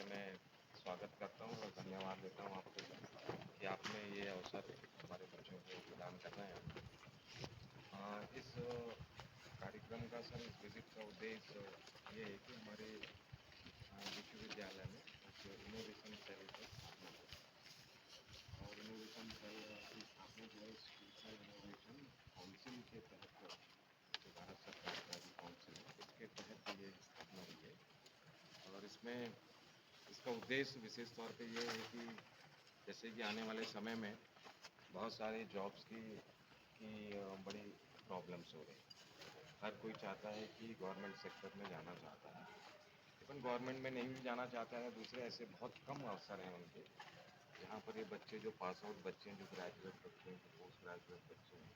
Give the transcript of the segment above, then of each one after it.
पहले मैं स्वागत करता हूँ और धन्यवाद देता हूँ आपको कि आपने ये अवसर हमारे बच्चों को प्रदान कर रहे हैं। इस कार्यक्रम का सर इस विज़िट का उद्देश्य ये है कि हमारे विश्वविद्यालय में एक इनोवेशन सेल की स्थापना हो और इनोवेशन सेल की स्थापना जो है फ्यूचर इनोवेशन काउंसिल के तहत जो भारत सरकार का जो काउंसिल है इसके तहत ये स्थापना हुई है। और इसमें इसका उद्देश्य विशेष तौर पे ये है कि जैसे कि आने वाले समय में बहुत सारे जॉब्स की बड़ी प्रॉब्लम्स हो रही हैं। हर कोई चाहता है कि गवर्नमेंट सेक्टर में जाना चाहता है, लेकिन गवर्नमेंट में नहीं भी जाना चाहता है। दूसरे ऐसे बहुत कम अवसर हैं उनके, यहाँ पर ये बच्चे जो पास आउट बच्चे हैं, जो ग्रेजुएट बच्चे हैं, जो पोस्ट ग्रेजुएट बच्चे हैं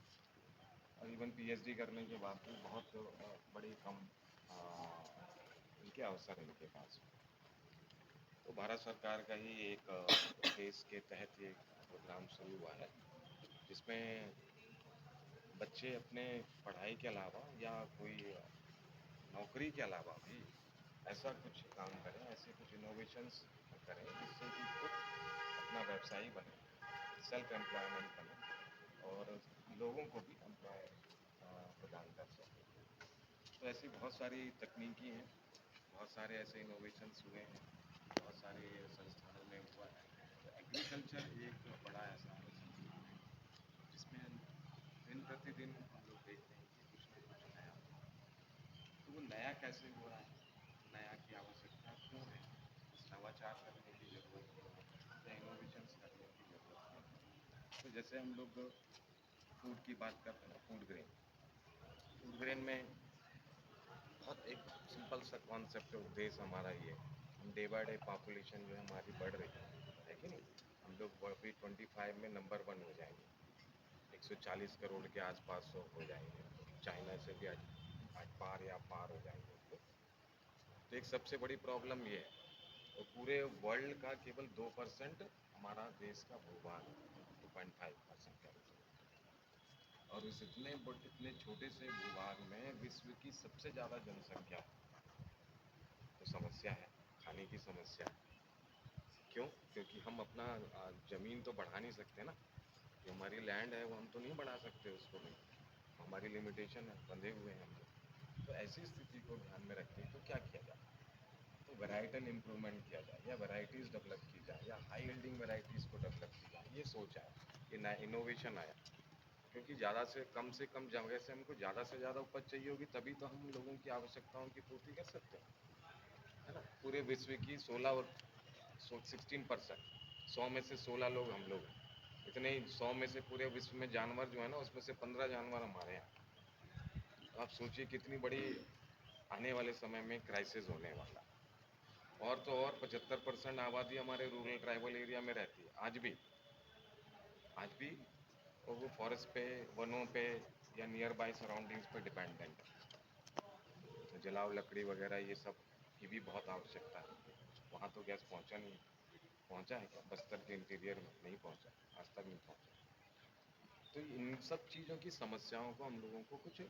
और इवन पीएचडी करने के बाद भी बहुत बड़ी कम इनके अवसर हैं इनके पास। तो भारत सरकार का ही एक उद्देश्य के तहत ये प्रोग्राम शुरू हुआ है, जिसमें बच्चे अपने पढ़ाई के अलावा या कोई नौकरी के अलावा भी ऐसा कुछ काम करें, ऐसे कुछ इनोवेशंस करें जिससे कि खुद अपना व्यवसायी बने, सेल्फ एम्प्लॉयमेंट बने और लोगों को भी एम्प्लॉय प्रदान कर सकें। तो ऐसी बहुत सारी तकनीकी हैं, बहुत सारे ऐसे इनोवेशंस हुए हैं, बहुत सारे संस्थानों में हुआ है। तो एग्रीकल्चर एक बड़ा ऐसा संस्थान है जिसमें दिन प्रतिदिन हम लोग देखते हैं कि कुछ ना कुछ नया हो रहा है। तो वो नया कैसे हो रहा है, नया की आवश्यकता क्यों है, कुछ नवाचार करने की ज़रूरत क्यों है या इनोवेशंस करने की ज़रूरत क्यों है। तो जैसे हम लोग फूड की बात करते हैं ना, फूड ग्रेन में बहुत एक सिंपल सा कॉन्सेप्ट उद्देश्य हमारा ये है। हम डे बाय डे पॉपुलेशन जो है हमारी बढ़ रही है कि नहीं। हम लोग अभी 25 में नंबर 1 हो जाएंगे, 140 करोड़ के आसपास हो जाएंगे, चाइना से भी आज पार हो जाएंगे। तो एक सबसे बड़ी प्रॉब्लम ये है, और पूरे वर्ल्ड का केवल 2% हमारा देश का भूभाग है, 2.5% का। और इस इतने छोटे से भूभाग में विश्व की सबसे ज़्यादा जनसंख्या है। तो समस्या है, खाने की समस्या है। क्यों? क्योंकि हम अपना ज़मीन तो बढ़ा नहीं सकते ना, जो हमारी लैंड है वो हम तो नहीं बढ़ा सकते उसको भी, हमारी लिमिटेशन है, बंधे हुए हैं हम लोग। तो ऐसी स्थिति को ध्यान में रखते तो क्या किया जाए, तो वेराइटल इम्प्रूवमेंट किया जाए या वेराइटीज़ डेवलप की जाए या हाई यील्डिंग वेराइटीज़ को डेवलप की जाए, ये सोच आया, ये नया इनोवेशन आया। क्योंकि ज़्यादा से कम जगह से हमको ज़्यादा से ज़्यादा उपज चाहिए होगी, तभी तो हम लोगों की आवश्यकताओं की पूर्ति कर सकते हैं, है ना। पूरे विश्व की 16% 100 में से 16 लोग हम लोग हैं। इतने ही 100 में से पूरे विश्व में जानवर जो है ना, उसमें से 15 जानवर हमारे यहाँ। तो आप सोचिए कितनी बड़ी आने वाले समय में क्राइसिस होने वाला। और तो और 75% आबादी हमारे रूरल ट्राइबल एरिया में रहती है आज भी वो फॉरेस्ट पे, वनों पे या नियर बाय सराउंडिंग्स पे डिपेंडेंट है। तो जलाव लकड़ी वगैरह ये सब की भी बहुत आवश्यकता है। वहाँ तो गैस पहुँचा नहीं, पहुँचा है क्या? बस्तर के इंटीरियर में नहीं पहुँचा, आज तक नहीं पहुँचा। तो इन सब चीज़ों की समस्याओं को हम लोगों को कुछ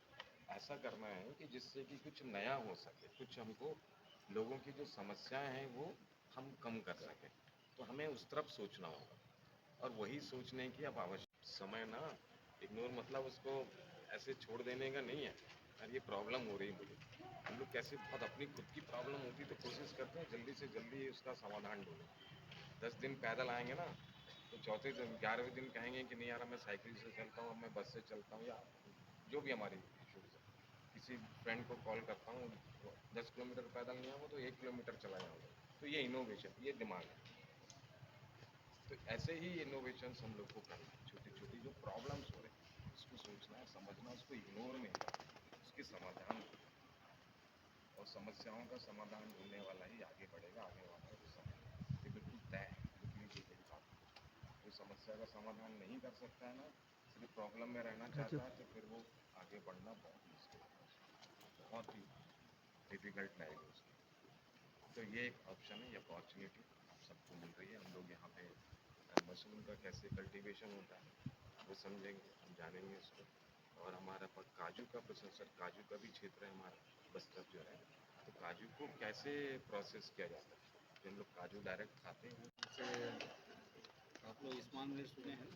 ऐसा करना है कि जिससे कि कुछ नया हो सके, कुछ हमको लोगों की जो समस्याएं हैं वो हम कम कर सकें। तो हमें उस तरफ सोचना होगा, और वही सोचने की अब आवश्यक समय ना, इग्नोर मतलब उसको ऐसे छोड़ देने का नहीं है। यार ये प्रॉब्लम हो रही है मुझे, हम लोग कैसे बहुत अपनी खुद की प्रॉब्लम होती तो कोशिश करते हैं जल्दी से जल्दी उसका समाधान ढूंढें। 10 दिन पैदल आएंगे ना, तो चौथे दिन 11वें दिन कहेंगे कि नहीं यार मैं साइकिल से चलता हूँ, मैं बस से चलता हूँ, या जो भी हमारी इशूज़ है। किसी फ्रेंड को कॉल करता हूँ, 10 किलोमीटर पैदल नहीं आऊँगा तो 1 किलोमीटर चला जाऊँगा। तो ये इनोवेशन, ये दिमाग है। तो ऐसे ही इनोवेशंस हम लोग को करना है। छोटी छोटी जो प्रॉब्लम्स हो रहे हैं उसको सोचना है, समझना, उसको इग्नोर नहीं करना, उसके समाधान ढूंढना। और समस्याओं का समाधान ढूंढने वाला ही आगे बढ़ेगा, आगे वाला है वो समय। ये बिल्कुल तय है, लिखी की गई बात है। जो समस्या का समाधान नहीं कर सकता है ना, सिर्फ प्रॉब्लम में रहना चाहता है, तो फिर वो आगे बढ़ना बहुत मुश्किल है, बहुत ही डिफ़िकल्ट रहेगा उसके। तो ये एक ऑप्शन है, ये अपॉर्चुनिटी आप सबको मिल रही है। हम लोग यहाँ पे मशरूम का कैसे कल्टीवेशन होता है वो समझेंगे, हम जानेंगे इसको। और हमारा काजू का प्रोसेसर, काजू का भी क्षेत्र है हमारा बस्तर जो है, तो काजू को कैसे प्रोसेस किया जाता है, जिन लोग काजू डायरेक्ट खाते हैं। जैसे आप लोग इस्मान में सुने हैं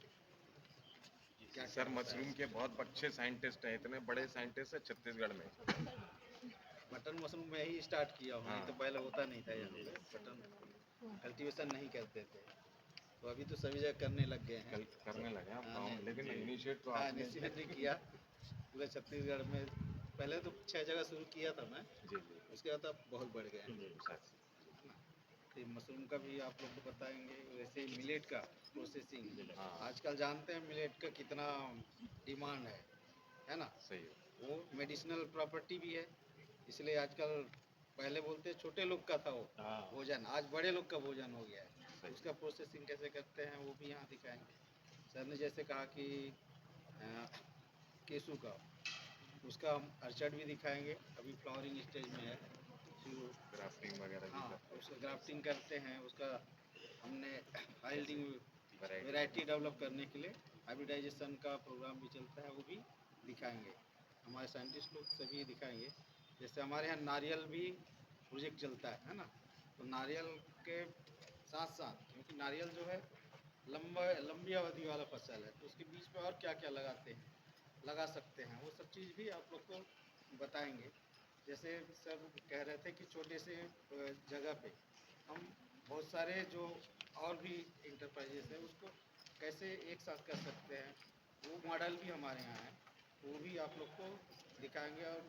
क्या सर मशरूम के बहुत अच्छे साइंटिस्ट हैं, इतने बड़े साइंटिस्ट हैं छत्तीसगढ़ में। बटन मशरूम में ही स्टार्ट किया हूँ, हाँ। तो पहले होता नहीं था यहाँ पे, बटन कल्टीवेशन नहीं करते थे, तो अभी तो सभी जगह करने लग गए हैं। करने लगे आप हाँ, काम, लेकिन इनिशिएट तो हाँ आपने इनिशिएट किया पूरे छत्तीसगढ़ में। पहले तो 6 जगह शुरू किया था मैं, जी जी उसके बाद अब बहुत बढ़ गए हैं। सर। तो मशरूम का भी आप लोग को बताएंगे, वैसे ही मिलेट का प्रोसेसिंग। हाँ आजकल जानते हैं मिलेट का कितना डिमांड है ना। सही है। वो मेडिसिनल प्रॉपर्टी भी है, इसलिए आजकल पहले बोलते छोटे लोग का था वो भोजन, आज बड़े लोग का भोजन हो गया है। उसका प्रोसेसिंग कैसे करते हैं वो भी यहाँ दिखाएंगे। सर ने जैसे कहा कि केसू का, उसका हम अर्चड भी दिखाएंगे, अभी फ्लावरिंग स्टेज में है। ग्राफ्टिंग वगैरह भी हाँ, करते हैं। उसका ग्राफ्टिंग करते हैं, उसका हमने हाइल्डिंग वैरायटी वैरायटी डेवलप करने के लिए हाइब्रिडाइजेशन का प्रोग्राम भी चलता है, वो भी दिखाएंगे। हमारे साइंटिस्ट लोग सभी दिखाएंगे। जैसे हमारे यहाँ नारियल भी प्रोजेक्ट चलता है ना, तो नारियल के साथ साथ, क्योंकि नारियल जो है लंबी अवधि वाला फसल है, तो उसके बीच में और क्या क्या लगा सकते हैं, वो सब चीज़ भी आप लोग को बताएंगे। जैसे सर कह रहे थे कि छोटे से जगह पे हम बहुत सारे जो और भी इंटरप्राइजेस है उसको कैसे एक साथ कर सकते हैं, वो मॉडल भी हमारे यहाँ है, वो भी आप लोग को दिखाएंगे। और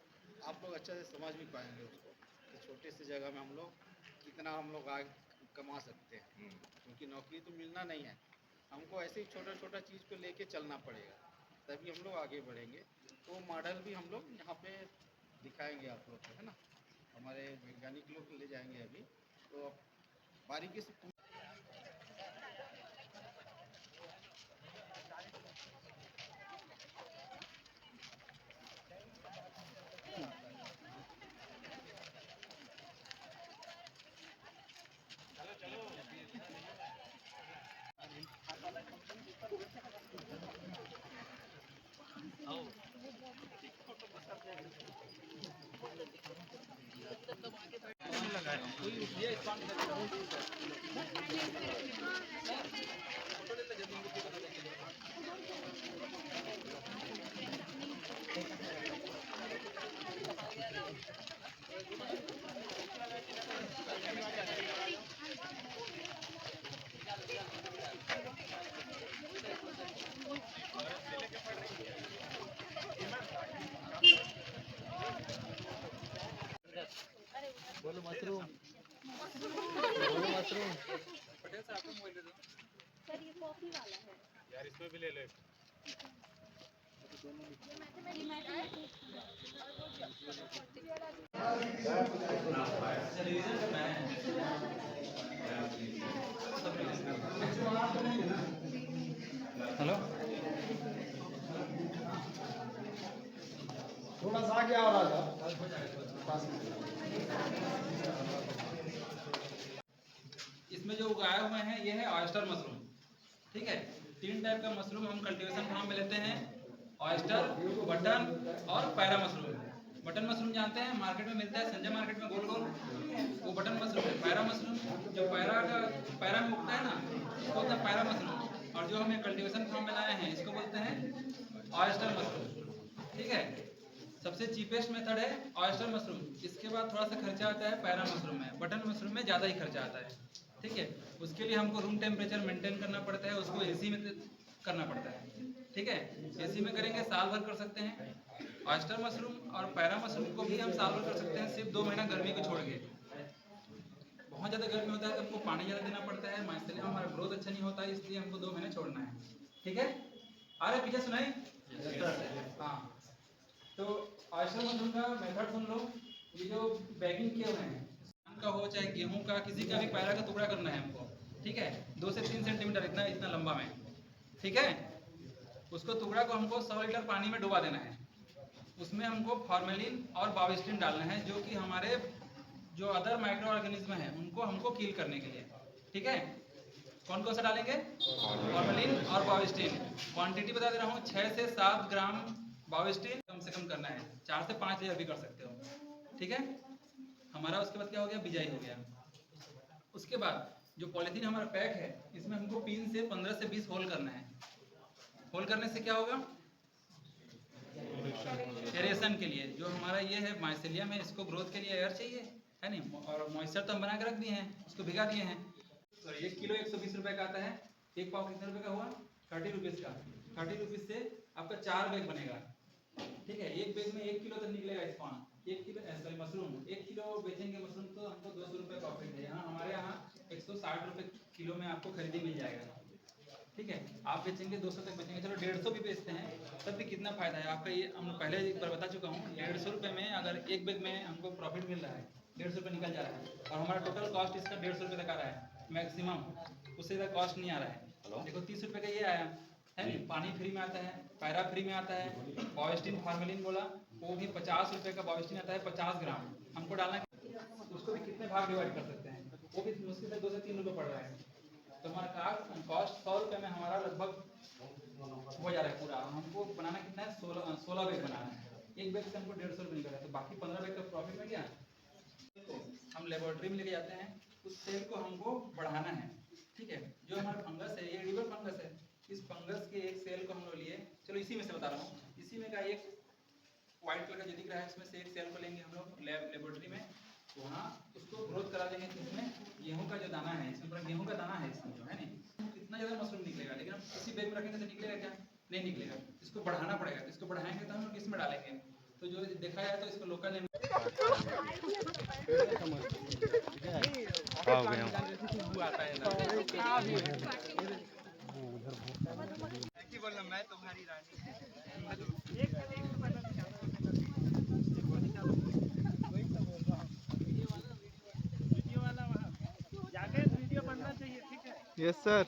आप लोग अच्छे से समझ भी पाएंगे उसको कि छोटे से जगह में हम लोग कितना हम लोग आगे कमा सकते हैं, क्योंकि नौकरी तो मिलना नहीं है, हमको ऐसे ही छोटा छोटा चीज़ को लेके चलना पड़ेगा, तभी हम लोग आगे बढ़ेंगे। तो मॉडल भी हम लोग यहाँ पे दिखाएंगे आप लोग को, है ना। हमारे वैज्ञानिक लोग ले जाएंगे अभी, तो अब बारीकी से बोलो मशरूम, बोलो मशरूम। पटेल साहब आपको मोबाइल दे दो सर, ये कॉफी वाला है यार, इसमें भी ले लो। हेलो, थोड़ा सा आगे आ रहा था। इसमें जो उगाए हुए हैं ये है ऑयस्टर मशरूम। ठीक है, 3 टाइप का मशरूम हम कल्टीवेशन फार्म में लेते हैं, ऑयस्टर, बटन और पैरा मशरूम। बटन मशरूम जानते हैं, मार्केट में मिलता है, संजय मार्केट में गोल गोल, वो बटन मशरूम है। पैरा मशरूम जो पैरा में उगता है ना, उसको बोलते हैं पैरा मशरूम। और जो हमें कल्टीवेशन फार्म में लाए हैं इसको बोलते हैं ऑयस्टर मशरूम। ठीक है, सबसे चीपेस्ट मेथड है ऑयस्टर मशरूम, इसके बाद थोड़ा सा खर्चा आता है पैरा मशरूम में, बटन मशरूम में ज़्यादा ही खर्चा आता है। ठीक है, उसके लिए हमको रूम टेम्परेचर मेंटेन करना पड़ता है, उसको एसी में करना पड़ता है। ठीक है, एसी में करेंगे साल भर कर सकते हैं। ऑयस्टर मशरूम और पैरा मशरूम को भी हम साल भर कर सकते हैं, सिर्फ 2 महीना गर्मी को छोड़ के। बहुत ज़्यादा गर्मी होता है तो हमको पानी ज़्यादा देना पड़ता है, इसलिए हमारा ग्रोथ अच्छा नहीं होता है, इसलिए हमको 2 महीने छोड़ना है। ठीक है, आ रहे पीछे सुनाई। हाँ, तो ऑयस्टर मशरूम का मेथड सुन लो। ये जो बैगिंग किए हुए हैं, धान का हो चाहे गेहूं का, किसी का भी पैरा का टुकड़ा करना है हमको। ठीक है, 2 से 3 सेंटीमीटर इतना लंबा में। ठीक है, उसको टुकड़ा को हमको 100 लीटर पानी में डुबा देना है। उसमें हमको फॉर्मेलिन और बाविस्टिन डालना है, जो कि हमारे जो अदर माइक्रो ऑर्गेनिज्म हैं उनको हमको किल करने के लिए। ठीक है, कौन कौन सा डालेंगे? फॉर्मेलिन और बाविस्टिन। क्वांटिटी बता दे रहा हूँ, 6 से 7 ग्राम बाविस्टिन कम से कम करना है, 4 से 5 लेयर भी कर सकते हो। ठीक है, हमारा उसके बाद क्या हो गया, बिजाई हो गया। उसके बाद जो पॉलीथीन हमारा पैक है इसमें हमको पिन से 15 से 20 होल करना है। होल करने से क्या होगा? एरेशन के लिए जो हमारा ये है माइसेलियम है, इसको ग्रोथ के लिए एयर चाहिए, है नहीं, और मॉइस्चर तो हम बना के रख दिए हैं, उसको भिगा दिए हैं। तो 1 किलो 120 रुपये का आता है। एक पाव कितने रुपये का हुआ? 30 रुपीज़ का। 30 रुपीज़ से आपका 4 बैग बनेगा, ठीक है। एक बैग में 1 किलो तक निकलेगा spawn. 1 kilo sorry mushroom 1 kilo बेचेंगे मशरूम तो हमको 200 रुपये प्रॉफिट है। यहाँ हमारे यहाँ 160 रुपये किलो में आपको खरीदी मिल जाएगा, ठीक है। आप बेचेंगे 200 तक बेचेंगे, चलो 150 भी बेचते हैं तब भी कितना फ़ायदा है आपका। ये हम पहले एक बार बता चुका हूँ, 150 रुपये में अगर एक बैग में हमको प्रॉफिट मिल रहा है, 150 रुपये निकल जा रहा है, और हमारा टोटल कॉस्ट इसका 150 रुपये तक आ रहा है मैक्सिमम, उससे ज़्यादा कॉस्ट नहीं आ रहा है। देखो 30 रुपये का ये आया है नहीं, पानी फ्री में आता है, पैरा फ्री में आता है, बॉयस्टिन फार्मेलिन बोला वो भी 50 रुपये का बॉयस्टिन आता है 50 ग्राम। हमको डालना उसको भी कितने भाग डिवाइड कर सकते हैं, वो भी मुश्किल से 2 से 3 रुपये पड़ रहा है। तो हमारा कॉस्ट 100 रुपये में हमारा लगभग हो जा रहा है पूरा। हमको बनाना कितना है? 16 बैग बनाना है। एक बैग से हमको 150 रुपये निकल रहा है, तो बाकी 15 बैग का प्रॉफिट में गया। तो हम लेबोरेटरी में लेके जाते हैं, उस सेल को हमको बढ़ाना है, ठीक है। जो हमारा फंगस है ये रिवर फंगस है, इस फंगस के एक सेल को हम लोग लिए, चलो इसी में से बता रहा हूँ, इसी में का एक व्हाइट कलर का जो दिख रहा है इसमें से एक सेल को लेंगे हम लोग लेबोरेटरी में, वहाँ उसको ग्रोथ करा देंगे। तो इसमें गेहूं का जो दाना है, इसमें पूरा गेहूं का दाना है इसमें जो है नहीं, कितना ज़्यादा मशरूम निकलेगा, लेकिन हम इसी बैग में रखेंगे तो निकलेगा क्या? नहीं निकलेगा। इसको बढ़ाना पड़ेगा, तो इसको बढ़ाएंगे तो हम लोग इसमें डालेंगे। तो जो देखा जाए तो इसको लोकल मैं तुम्हारी रानी वीडियो वाला वहाँ जाके वीडियो बनना चाहिए, ठीक है। Yes sir.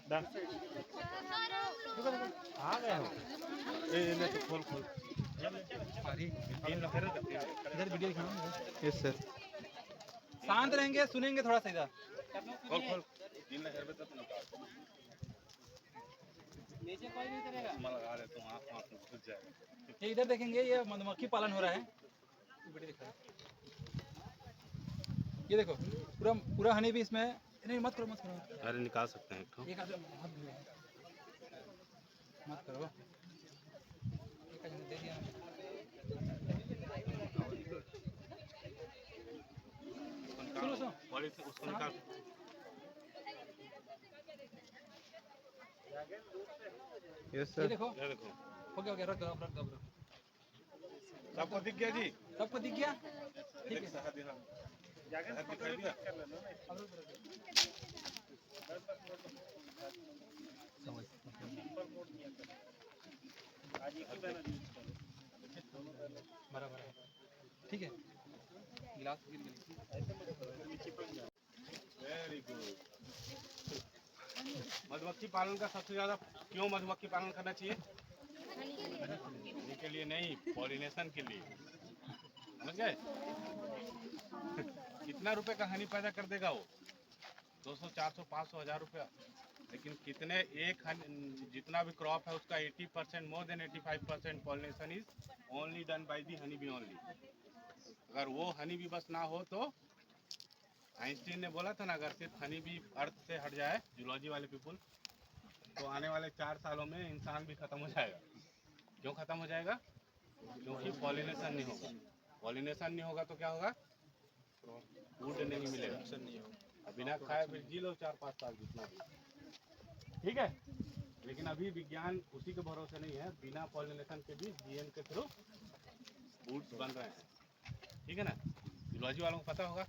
आ गए हो इधर वीडियो दिखाना। Yes sir. शांत रहेंगे, सुनेंगे थोड़ा सा इधर। नीचे कोई नहीं करेगा। ये इधर देखेंगे, ये मधुमक्खी पालन हो रहा है। ये देखो पूरा पूरा हनी भी इसमें, नहीं मत करो मत करो, अरे निकाल सकते हैं एक आदमी हाथ धुले। मत करो, एक आदमी दे दिया। सुनो सुनो, उसको निकाल। यस ये सर। देखो ये देखो हो गया, रख दो आप, रख दो। सबको दिख गया जी। सबको दिख गया, ठीक है। जाके दिखाई दिया। आज एक ही बना बराबर है, ठीक है। गिलास गिर गया। Very good. मधुमक्खी पालन का सबसे ज्यादा क्यों मधुमक्खी पालन करना चाहिए? के लिए नहीं, पॉलिनेशन के लिए, समझ गए? कितना रुपए का हनी पैदा कर देगा वो? 200, 400, 500, 1000 रुपया। लेकिन कितने एक जितना भी क्रॉप है उसका 80% more than 85% pollination is only done by the honey bee only. अगर वो हनी बी बस ना हो तो आइंस्टीन ने बोला था ना, अगर सिर्फ हनी बी अर्थ से हट जाए, जूलॉजी वाले पीपुल, तो आने वाले 4 सालों में इंसान भी खत्म हो जाएगा। क्यों खत्म हो जाएगा? क्योंकि पॉलिनेशन नहीं होगा। पॉलिनेशन नहीं होगा तो क्या होगा? फूड नहीं मिलेगा। अब बिना खाए फिर जी लो 4-5 साल जितना भी, ठीक है। लेकिन अभी विज्ञान उसी के भरोसे नहीं है, बिना पॉलिनेशन के भी जीएन के थ्रू फूड्स बन रहे हैं, ठीक है ना। जूलॉजी वालों को पता होगा,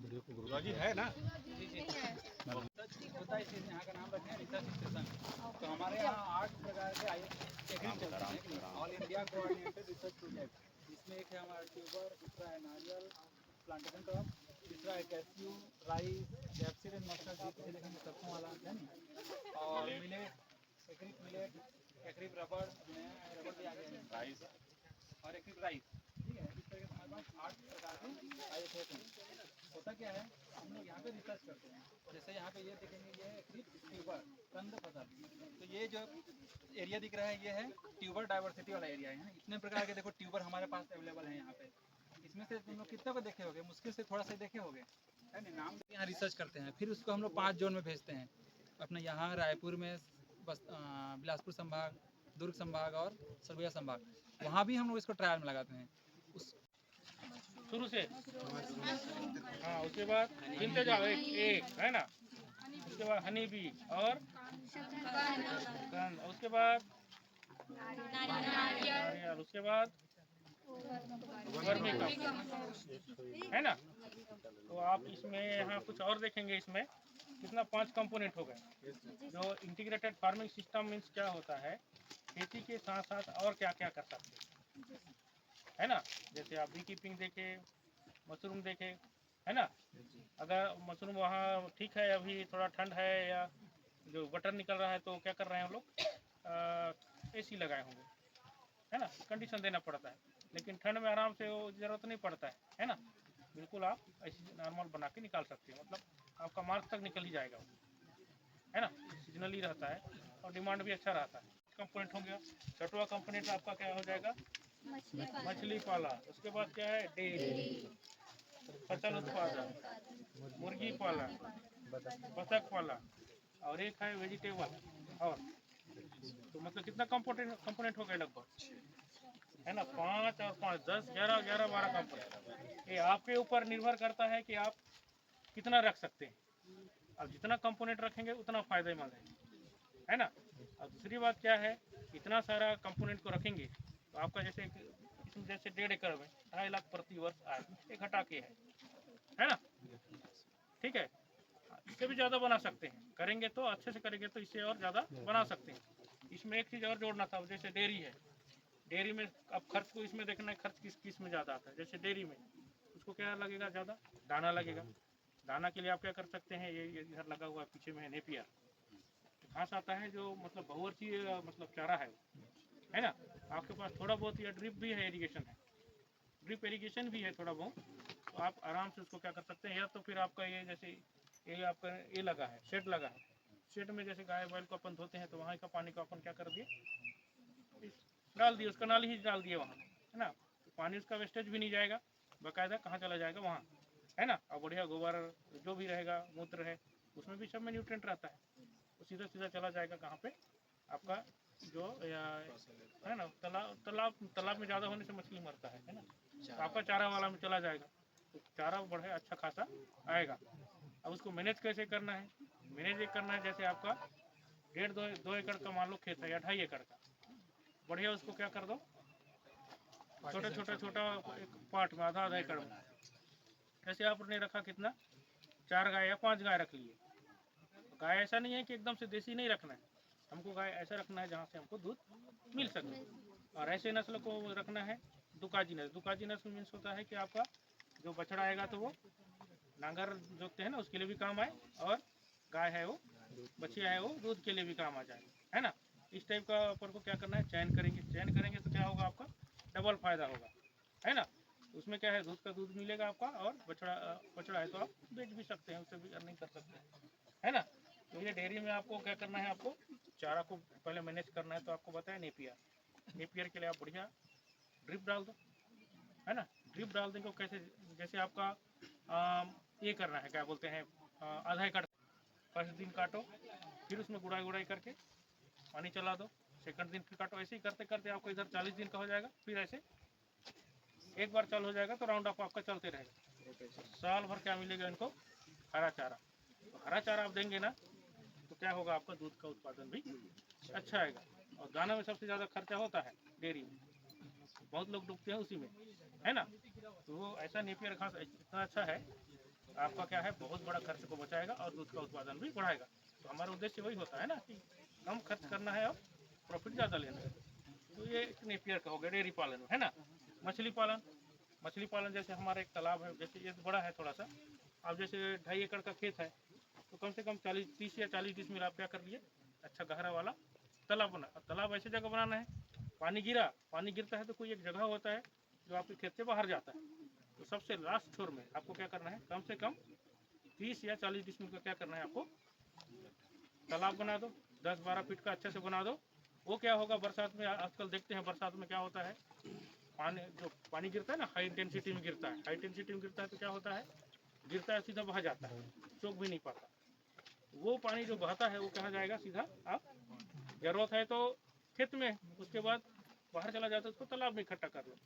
जूलॉजी है ना। होता है इसलिए यहाँ का नाम रखे हैं रिसर्च स्टेशन। तो हमारे यहाँ 8 प्रकार के एग्री चलते हैं, all India coordinated research project. इसमें एक है हमारा ट्यूबर, दूसरा है नारियल प्लांटेशन क्रॉप, तीसरा है cashew, rice, rapeseed and mustard, पीछे देखेंगे सरसों वाला है नहीं, और मिलेट, एक्रिप रबर, रबर भी आ गया है, राइस और एक्रिप राइस, ठीक है। इस तरह से हमारे पास 8 प्रकार के आयोजन हैं। होता क्या है, हम लोग यहाँ पे रिसर्च करते हैं। जैसे यहाँ पे ये देखेंगे, ये है ट्यूबर कंद फसल। तो ये जो एरिया दिख रहा है ये है ट्यूबर डाइवर्सिटी वाला एरिया है। इतने प्रकार के देखो ट्यूबर हमारे पास अवेलेबल है यहाँ पे। इसमें से तुम लोग कितने को देखे होगे? मुश्किल से थोड़ा सा देखे होगे, है ना। नाम यहाँ हैं, रिसर्च करते हैं, फिर उसको हम लोग 5 जोन में भेजते हैं। अपने यहाँ रायपुर में, बिलासपुर संभाग, दुर्ग संभाग और सरगुजा संभाग, वहाँ भी हम लोग इसको ट्रायल में लगाते हैं। उस शुरू से हाँ, उसके बाद गिनते जाओ, एक एक है ना, उसके बाद हनी बी और उसके बाद नारियल, उसके बाद वर्मी कम्पोस्ट, है ना। तो आप इसमें यहाँ कुछ और देखेंगे, इसमें कितना 5 कंपोनेंट हो गए। जो इंटीग्रेटेड फार्मिंग सिस्टम मीन्स क्या होता है, खेती के साथ साथ और क्या क्या कर सकते हैं, है ना। जैसे आप बी कीपिंग देखे, मशरूम देखे, है ना। अगर मशरूम वहाँ ठीक है, अभी थोड़ा ठंड है या जो बटर निकल रहा है, तो क्या कर रहे हैं हम लोग, एसी लगाए होंगे, है ना। कंडीशन देना पड़ता है, लेकिन ठंड में आराम से वो ज़रूरत नहीं पड़ता है ना। बिल्कुल आप ऐसी नॉर्मल बना के निकाल सकते हैं, मतलब आपका मार्च तक निकल ही जाएगा वो, है ना। सीजनली रहता है और डिमांड भी अच्छा रहता है। कंपोनेंट हो गया। छठवां कंपोनेंट आपका क्या हो जाएगा, मछली पालन। उसके बाद क्या है, डेयरी, फसल उत्पादन, मुर्गी पालन, बतख पालन, और एक है वेजिटेबल। और तो मतलब कितना कंपोनेंट हो गए लगभग, है ना। 5 और 5 10 11 11 12 कंपोनेंट। ये आपके ऊपर निर्भर करता है कि आप कितना रख सकते हैं। अब जितना कंपोनेंट रखेंगे उतना फायदेमंद है ना। और दूसरी बात क्या है, इतना सारा कंपोनेंट को रखेंगे तो आपका जैसे 1.5 एकड़ में 2.5 लाख प्रति वर्ष आय, ये घटा के है ना। ठीक है, इससे भी ज़्यादा बना सकते हैं, करेंगे तो अच्छे से करेंगे तो इससे और ज़्यादा बना सकते हैं। इसमें एक चीज़ और जोड़ना था, जैसे डेयरी है, डेयरी में अब खर्च को इसमें देखना है, खर्च किस किस में ज़्यादा आता है। जैसे डेयरी में उसको क्या लगेगा, ज़्यादा दाना लगेगा। दाना के लिए आप क्या कर सकते हैं, ये इधर लगा हुआ है पीछे में नेपियर, घास आता है जो मतलब बहुवर्षीय मतलब चारा है ना। आपके पास थोड़ा बहुत या ड्रिप भी है, इरिगेशन है, ड्रिप इरिगेशन भी है थोड़ा बहुत, तो आप आराम से उसको क्या कर सकते हैं। या तो फिर आपका ये जैसे ये आपका ये लगा है, शेड लगा है, शेड में जैसे गाय बैल को अपन धोते हैं तो वहाँ का पानी को अपन क्या कर दिए, डाल दिए, उसका नाली ही डाल दिए वहाँ, है ना। तो पानी उसका वेस्टेज भी नहीं जाएगा, बाकायदा कहाँ चला जाएगा, वहाँ, है ना। और बढ़िया गोबर जो भी रहेगा, मूत्र है, उसमें भी सब में न्यूट्रेंट रहता है, तो सीधा सीधा चला जाएगा कहाँ पे, आपका जो है ना, तालाब में ज़्यादा होने से मछली मरता है ना। तो आपका चारा वाला में चला जाएगा, तो चारा बढ़े अच्छा खासा आएगा। अब उसको मैनेज कैसे करना है, मैनेज करना है, जैसे आपका 1.5-2 एकड़ का मान लो खेत है या 2.5 एकड़ का, बढ़िया उसको क्या कर दो, छोटा एक पार्ट में, आधा एकड़ में, ऐसे आपने रखा कितना, 4 गाय या 5 गाय रख लिए। गाय ऐसा नहीं है कि एकदम से देसी नहीं रखना है, हमको गाय ऐसा रखना है जहाँ से हमको दूध मिल सके। और ऐसे नस्ल को रखना है दुकाजी नस्ल। दुकाजी नस्ल मीन्स होता है कि आपका जो बछड़ा आएगा तो वो नांगर जोतते हैं ना, उसके लिए भी काम आए, और गाय है वो, बछिया है वो, दूध के लिए भी काम आ जाए, है ना। इस टाइप का अपन को क्या करना है, चयन करेंगे तो क्या होगा, आपका डबल फायदा होगा, है ना। उसमें क्या है, दूध का दूध मिलेगा आपका, और बछड़ा है तो आप बेच भी सकते हैं, उससे भी अर्निंग कर सकते हैं, है ना। तो ये डेयरी में आपको क्या करना है, आपको चारा को पहले मैनेज करना है। तो आपको बताया नेपियर के लिए आप बढ़िया ड्रिप डाल दो, है ना। ड्रिप डाल देंगे कैसे, जैसे आपका ये करना है, क्या बोलते हैं, आधा एकड़, फर्स्ट दिन काटो, फिर उसमें गुड़ाई करके पानी चला दो, सेकंड दिन फिर काटो, ऐसे ही करते करते आपको इधर 40 दिन का हो जाएगा। फिर ऐसे एक बार चालू हो जाएगा तो राउंड अप आपका चलते रहेगा। साल भर क्या मिलेगा इनको, हरा चारा। तो हरा चारा आप देंगे ना, तो क्या होगा, आपका दूध का उत्पादन भी अच्छा आएगा। और दाना में सबसे ज़्यादा खर्चा होता है डेयरी में, बहुत लोग डूबते हैं उसी में, है ना। तो वो ऐसा नेपियर घास इतना अच्छा है, आपका क्या है, बहुत बड़ा खर्च को बचाएगा और दूध का उत्पादन भी बढ़ाएगा। तो हमारा उद्देश्य वही होता है ना, कि कम खर्च करना है और प्रॉफिट ज़्यादा लेना है। तो ये एक नेपियर का हो गया डेयरी पालन में, है ना। मछली पालन जैसे हमारा एक तालाब है, जैसे ये बड़ा है थोड़ा सा, अब जैसे 2.5 एकड़ का खेत है, तो कम से कम 30 या 40 डिसमिल आप क्या कर लिए, अच्छा गहरा वाला तालाब ऐसी जगह बनाना है, पानी गिरता है तो कोई एक जगह होता है जो आपके खेत से बाहर जाता है, तो सबसे लास्ट छोर में आपको क्या करना है, कम से कम 30 या 40 डिसमिल का क्या करना है, आपको तालाब बना दो, 10-12 फीट का अच्छे से बना दो। वो क्या होगा, बरसात में आजकल देखते हैं, बरसात में क्या होता है, पानी गिरता है ना, हाई इंटेंसिटी में गिरता है, तो क्या होता है, गिरता है सीधा बहा जाता है, सोख भी नहीं पाता। वो पानी जो बहता है वो कहाँ जाएगा, सीधा आप जरूरत है तो खेत में, उसके बाद बाहर चला जाता है, उसको तालाब में इकट्ठा कर लो।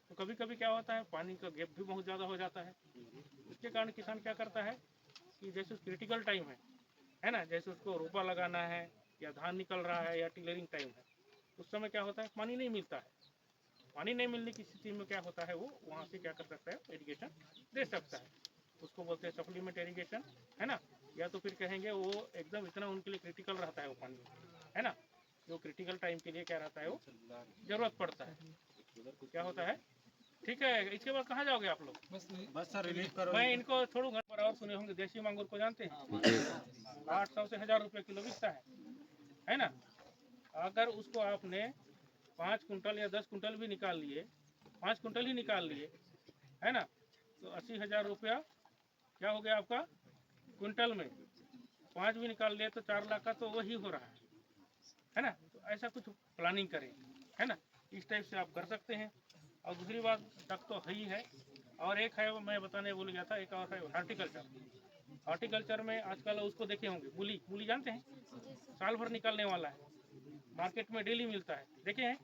तो कभी कभी क्या होता है, पानी का गैप भी बहुत ज़्यादा हो जाता है। इसके कारण किसान क्या करता है कि जैसे क्रिटिकल टाइम है ना, जैसे उसको रोपा लगाना है या धान निकल रहा है या टिलरिंग टाइम है, उस समय क्या होता है, पानी नहीं मिलता है। पानी नहीं मिलने की स्थिति में क्या होता है, वो वहाँ से क्या कर सकता है, इरिगेशन दे सकता है। उसको बोलते हैं सप्लीमेंट इरिगेशन, है ना। या तो फिर कहेंगे वो एकदम इतना उनके लिए क्रिटिकल रहता है वो पानी, है ना, जो क्रिटिकल टाइम के लिए क्या रहता है, वो जरूरत पड़ता है। क्या होता है, ठीक है। इसके बाद कहाँ जाओगे आप लोग? बस सर रिलीज करो। मैं इनको छोड़ूंगा। पर और सुने होंगे देसी मांगुर को जानते हैं, 800 से 1000 रुपये किलो बिकता है ना। अगर उसको आपने 5 कुंटल या 10 कुंटल भी निकाल लिए, 5 कुंटल ही निकाल लिए, है ना, तो 80,000 रुपया क्या हो गया आपका कुंटल में। 5 भी निकाल लिए तो 4 लाख का तो वही हो रहा है ना। तो ऐसा कुछ प्लानिंग करें, है ना, इस टाइप से आप कर सकते हैं। और दूसरी बात तक तो है ही है, और एक है वो मैं बताने भूल गया था, एक और है हॉर्टिकल्चर। हॉर्टिकल्चर में आजकल उसको देखे होंगे, मूली, मूली जानते हैं, साल भर निकलने वाला है, मार्केट में डेली मिलता है, देखे हैं?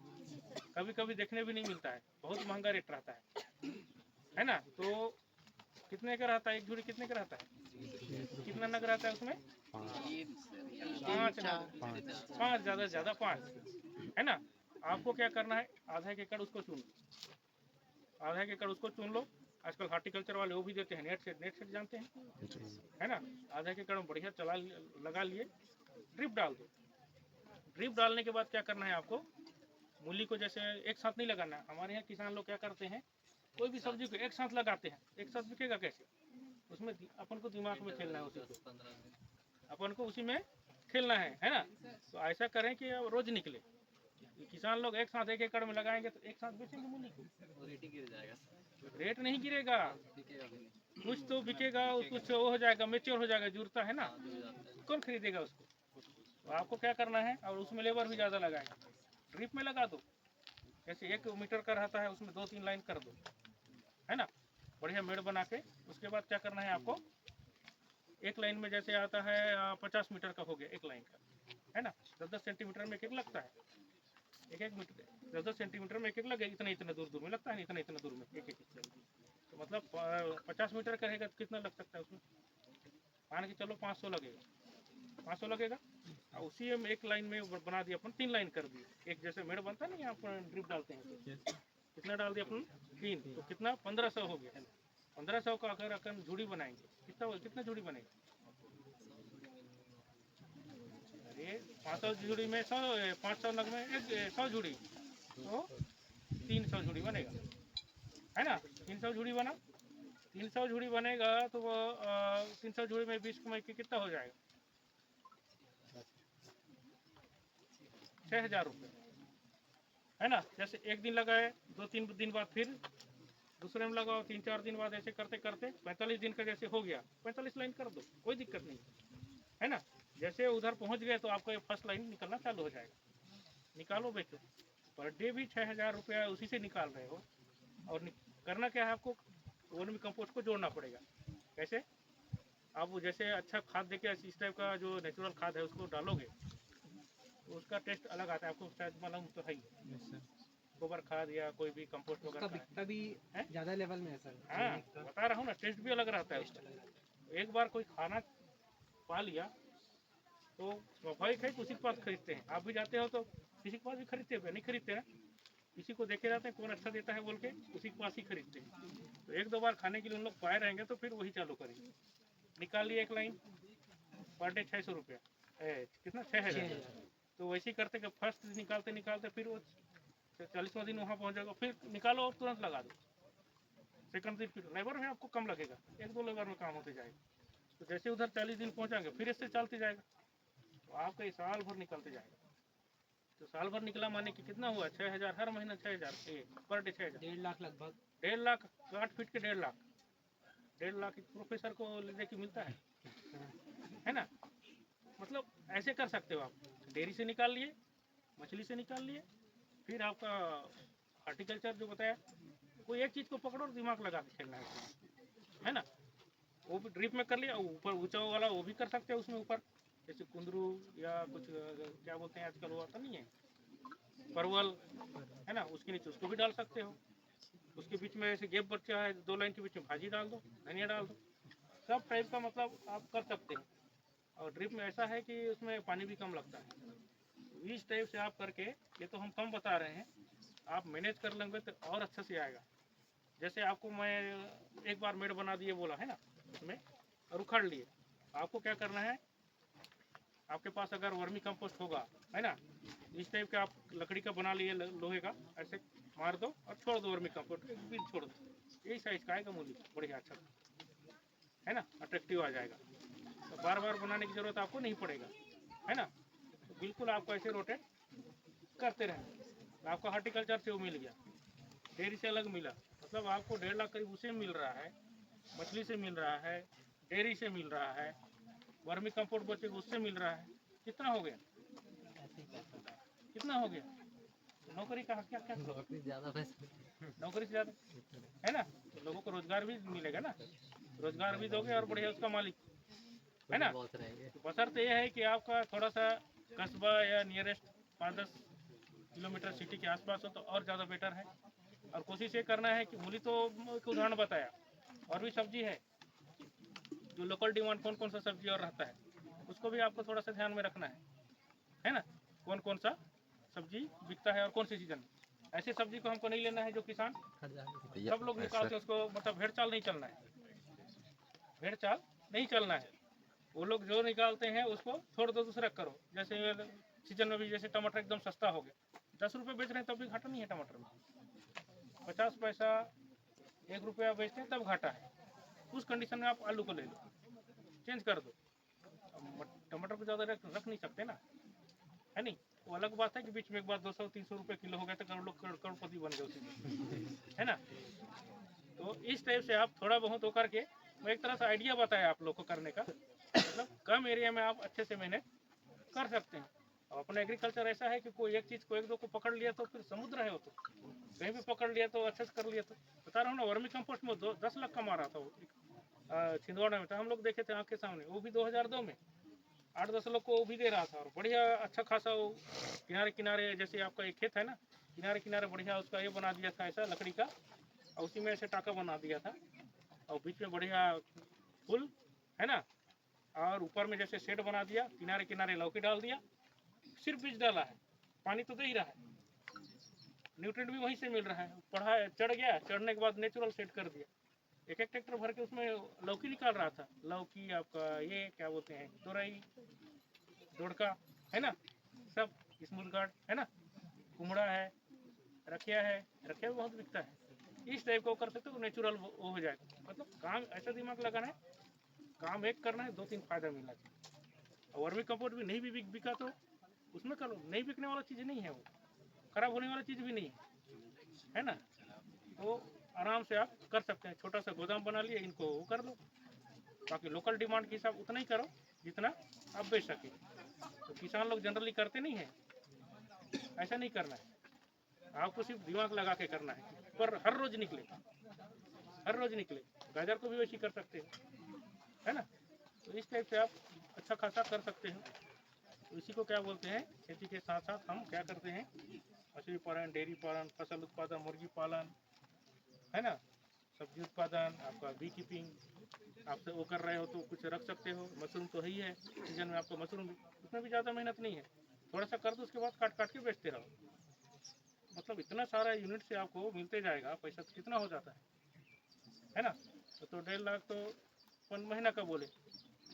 कभी कभी देखने भी नहीं मिलता है, बहुत महंगा रेट रहता है ना। तो कितने का रहता है एक झूड़ी, कितने का रहता है, कितना नग रहता है उसमें? 5 ज़्यादा से ज़्यादा 5, है ना। आपको क्या करना है, आधा एक एकड़ उसको चुन लो, आधा एक एकड़ उसको चुन लो। आजकल हॉर्टिकल्चर वाले वो भी देते हैं नेट सेट, नेट सेट जानते हैं, है ना। आधा एक एकड़ में बढ़िया चला लगा लिए, ड्रिप डाल दो। ड्रिप डालने के बाद क्या करना है आपको, मूली को जैसे एक साथ नहीं लगाना है। हमारे यहाँ किसान लोग क्या करते हैं, कोई भी सब्जी को एक साथ लगाते हैं, एक साथ बिकेगा कैसे, उसमें अपन को दिमाग में खेलना है, उसी को अपन को उसी में खेलना है ना। तो ऐसा करें कि अब रोज निकले। किसान लोग एक साथ एक एकड़ में लगाएंगे तो एक साथ बेचेंगे मूली को, रेट ही गिर जाएगा, रेट नहीं गिरेगा, बिकेगा भी नहीं। कुछ तो बिकेगा, कुछ वो हो जाएगा, मेच्योर हो जाएगा, जुड़ता है ना, कौन खरीदेगा उसको। तो आपको क्या करना है, और उसमें लेबर भी ज़्यादा लगाएंगे, ड्रिप में लगा दो। जैसे 1 मीटर का रहता है, उसमें 2-3 लाइन कर दो, है ना, बढ़िया मेड़ बना के। उसके बाद क्या करना है आपको, एक लाइन में जैसे आता है 50 मीटर का हो गया एक लाइन का, है ना, 10-10 सेंटीमीटर में एक एक लगता है, एक मीटर 10-10 सेंटीमीटर में एक एक लगे, इतना इतना दूर दूर में लगता है, इतना इतना दूर में एक एक। तो मतलब 50 मीटर का रहेगा तो कितना लग सकता है उसमें, मान के चलो 500 लगेगा, 500 लगेगा। और उसी में एक लाइन में बना दिया अपन, 3 लाइन कर दिए, एक जैसे मेड़ बनता नहीं, आप ड्रिप डालते हैं, कितना डाल दिया अपन, 3, तो कितना 1500 हो गया। 1500 का अगर अपन जुड़ी बनाएंगे, कितना जुड़ी बनेगा, अरे 500 जुड़ी में 100, 500 नग में 100 जुड़ी, तो 300 जुड़ी बनेगा, है ना। 300 जुड़ी बना, 300 जुड़ी बनेगा तो वो 300 जुड़ी में 20 कमाई के कितना हो जाएगा, 6,000 रुपये, है ना। जैसे एक दिन लगाए, 2-3 दिन बाद फिर दूसरे में लगाओ, 3-4 दिन बाद, ऐसे करते करते 45 दिन का जैसे हो गया, 45 लाइन कर दो, कोई दिक्कत नहीं, है ना। जैसे उधर पहुंच गए तो आपको फर्स्ट लाइन निकलना चालू हो जाएगा, निकालो बेचो। पर डे भी 6,000 रुपया उसी से निकाल रहे हो। और करना क्या है आपको, वर्मी कंपोस्ट को जोड़ना पड़ेगा। कैसे, आप वो जैसे अच्छा खाद देके इस टाइप का जो नेचुरल खाद है उसको डालोगे तो उसका टेस्ट अलग आता है, आपको शायद मालूम तो है ही, गोबर खाद या कोई भी कंपोस्ट वगैरह का बिकता भी ज़्यादा लेवल में है सर। हाँ बता रहा हूँ ना, टेस्ट भी अलग रहता है उसका। एक बार कोई खाना पा लिया तो स्वाभाविक है कि उसी के पास खरीदते हैं। आप भी जाते हो तो किसी के पास भी खरीदते हो, नहीं खरीदते ना, किसी को देखे जाते हैं कौन अच्छा देता है बोल के उसी के पास ही खरीदते हैं। तो 1-2 बार खाने के लिए उन लोग पाए रहेंगे तो फिर वही चालू करेंगे। निकाल लिए एक लाइन, पर डे 600 रुपया, कितना 6,000। तो वैसे ही करते कि फर्स्ट निकालते निकालते फिर वो 40वां दिन वहाँ पहुँच जाएगा, फिर निकालो और तुरंत लगा दो। सेकंड दिन फिर लेबर में आपको कम लगेगा, 1-2 लेबर में काम होते जाएगा। तो जैसे उधर 40 दिन पहुँचाएंगे फिर इससे चलते जाएगा, तो आपका ये साल भर निकलते जाएगा। तो साल भर निकला माने कि कितना हुआ, 6,000 हर महीना, 6,000 पर डे 6,000, 1.5 लाख लगभग। 1.5 लाख, 8 फीट के 1.5 लाख, 1.5 लाख एक प्रोफेसर को लेने की मिलता है ना। मतलब ऐसे कर सकते हो आप, डेयरी से निकाल लिए, मछली से निकाल लिए, फिर आपका हॉर्टिकल्चर जो बताया, कोई एक चीज़ को पकड़ो और दिमाग लगा के खेलना है ना। वो भी ड्रिप में कर लिया, ऊपर ऊंचा वाला वो भी कर सकते हैं उसमें ऊपर, जैसे कुंदरू या कुछ क्या बोलते हैं आजकल वो आता नहीं है परवल, है ना, उसके नीचे उसको भी डाल सकते हो। उसके बीच में ऐसे गैप बचा है 2 लाइन के बीच में भाजी डाल दो, धनिया डाल दो, सब टाइप का मतलब आप कर सकते हैं। और ड्रिप में ऐसा है कि उसमें पानी भी कम लगता है। इस टाइप से आप करके, ये तो हम कम बता रहे हैं, आप मैनेज कर लेंगे तो और अच्छा से आएगा। जैसे आपको मैं एक बार मेड़ बना दिए बोला है ना, उसमें और उखाड़ लिए, आपको क्या करना है, आपके पास अगर वर्मी कंपोस्ट होगा है ना, इस टाइप का आप लकड़ी का बना लिए लोहे का, ऐसे मार दो और छोड़ दो वर्मी कंपोस्ट, एक बीज छोड़ दो, यही साइज का आएगा मूली, बढ़िया अच्छा है ना, अट्रैक्टिव आ जाएगा। तो बार बार बनाने की जरूरत आपको नहीं पड़ेगा, है ना। तो बिल्कुल आपको ऐसे रोटेट करते रहें। आपको हार्टिकल्चर से वो मिल गया, डेयरी से अलग मिला, मतलब आपको 1.5 लाख करीब उसे मिल रहा है, मछली से मिल रहा है, डेयरी से मिल रहा है, वर्मी कंपोस्ट बचेगा उससे मिल रहा है। कितना हो गया, कितना हो गया। नौकरी का क्या क्या नौकरी ज़्यादा पैसे नौकरी से ज़्यादा है ना, तो लोगों को रोजगार भी मिलेगा ना, रोजगार भी दोगे और बढ़िया उसका मालिक है ना। बहुत रहेंगे। तो बशर्ते ये है कि आपका थोड़ा सा कस्बा या नियरेस्ट 5-10 किलोमीटर सिटी के आसपास हो तो और ज़्यादा बेटर है। और कोशिश ये करना है कि मूली तो एक उदाहरण बताया, और भी सब्जी है जो लोकल डिमांड कौन कौन सा सब्जी और रहता है, उसको भी आपको थोड़ा सा ध्यान में रखना है ना, कौन कौन सा सब्जी बिकता है और कौन सी सीजन में। ऐसी सब्जी को हमको नहीं लेना है जो किसान सब लोग निकालते हैं उसको, मतलब भेड़ चाल नहीं चलना है, भेड़ चाल नहीं चलना है। वो लोग जो निकालते हैं उसको छोड़ दो, दूसरा करो। जैसे सीजन में भी जैसे टमाटर एकदम सस्ता हो गया, 10 रुपये बेच रहे हैं तब भी घाटा नहीं है टमाटर में, 50 पैसा 1 रुपया बेचते हैं तब घाटा है। उस कंडीशन में आप आलू को ले लो, चेंज कर दो। टमाटर को ज़्यादा रख नहीं सकते ना, है नहीं। वो अलग बात है कि बीच में एक बार 200-300 रुपये किलो हो गया तो लोग करोड़पति बन गए उसी में, है ना। तो इस टाइप से आप थोड़ा बहुत होकर के, मैं एक तरह से आइडिया बताया आप लोग को करने का, मतलब कम एरिया में आप अच्छे से मैनेज कर सकते हैं। और अपना एग्रीकल्चर ऐसा है कि कोई एक चीज़ को एक दो को पकड़ लिया तो फिर समुद्र है वो, तो कहीं भी पकड़ लिया तो अच्छे से कर लिया। तो बता रहा हूँ ना, वर्मी कंपोस्ट में 10 लाख कमा रहा था वो छिंदवाड़ा में, तो हम लोग देखे थे आँख के सामने, वो भी 2002 में 8-10 लोग को वो भी दे रहा था, और बढ़िया अच्छा खासा वो किनारे किनारे, जैसे आपका एक खेत है ना, किनारे किनारे बढ़िया उसका ये बना दिया था ऐसा लकड़ी का, और उसी में ऐसे टाका बना दिया था, और बीच में बढ़िया फूल है ना, और ऊपर में जैसे शेड बना दिया, किनारे किनारे लौकी डाल दिया, सिर्फ बीज डाला है, पानी तो दे ही रहा है, न्यूट्रिएंट भी वहीं से मिल रहा है। पढ़ा चढ़ गया, चढ़ने के बाद नेचुरल सेट कर दिया, एक ट्रैक्टर भर के उसमें लौकी निकाल रहा था, लौकी आपका ये क्या बोलते हैं, तोरई, दोड़का है ना, सब स्मूल गार्ड है ना, कुमड़ा है, रखिया भी बहुत बिकता है। इस टाइप को कर सकते हो तो नेचुरल वो हो जाएगा। मतलब काम ऐसा दिमाग लगाना है, काम एक करना है, 2-3 फायदा मिलना चाहिए। और वर्मी कंपोस्ट भी नहीं भी बिका तो उसमें करो, नहीं बिकने वाला चीज़ नहीं है वो, खराब होने वाला चीज़ भी नहीं है ना। तो आराम से आप कर सकते हैं, छोटा सा गोदाम बना लिए, इनको वो कर लो, बाकी लोकल डिमांड के हिसाब उतना ही करो जितना आप बेच सके। तो किसान लोग जनरली करते नहीं हैं, ऐसा नहीं करना है, आपको सिर्फ दिमाग लगा के करना है, पर हर रोज निकले, हर रोज निकले। गाजर को भी वैसे कर सकते हो, है ना। तो इस टाइप से आप अच्छा खासा कर सकते हो। तो इसी को क्या बोलते हैं, खेती के साथ साथ हम क्या करते हैं, मछली पालन, डेयरी पालन, फसल उत्पादन, मुर्गी पालन, है ना, सब्जी उत्पादन, आपका बी कीपिंग, आप वो कर रहे हो तो कुछ रख सकते हो। मशरूम तो है ही है, सीजन में आपको मशरूम उसमें भी ज़्यादा मेहनत नहीं है, थोड़ा सा कर दो, उसके बाद काट काट के बेचते रहो। मतलब इतना सारा यूनिट से आपको मिलते जाएगा, पैसा तो कितना हो जाता है ना। तो 1.5 लाख तो 1 महीना का बोले,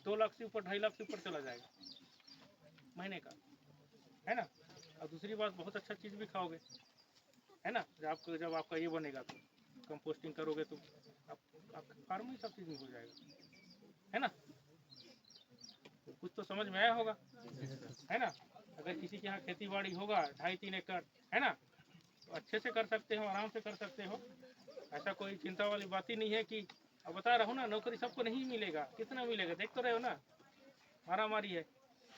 2 लाख से ऊपर, 2.5 लाख से ऊपर चला जाएगा महीने का, है ना। और दूसरी बात, बहुत अच्छा चीज़ भी खाओगे, है ना। जब आपका ये बनेगा तो कंपोस्टिंग करोगे तो आपका फार्म में सब चीज़ में हो जाएगा, है ना। तो कुछ तो समझ में आया होगा, है ना। अगर किसी के यहाँ खेती बाड़ी होगा 2.5-3 एकड़, है ना, तो अच्छे से कर सकते हो, आराम से कर सकते हो। ऐसा कोई चिंता वाली बात ही नहीं है कि, अब बता रहा हूँ ना, नौकरी सबको नहीं मिलेगा, कितना मिलेगा देख तो रहे हो ना, मारा मारी है।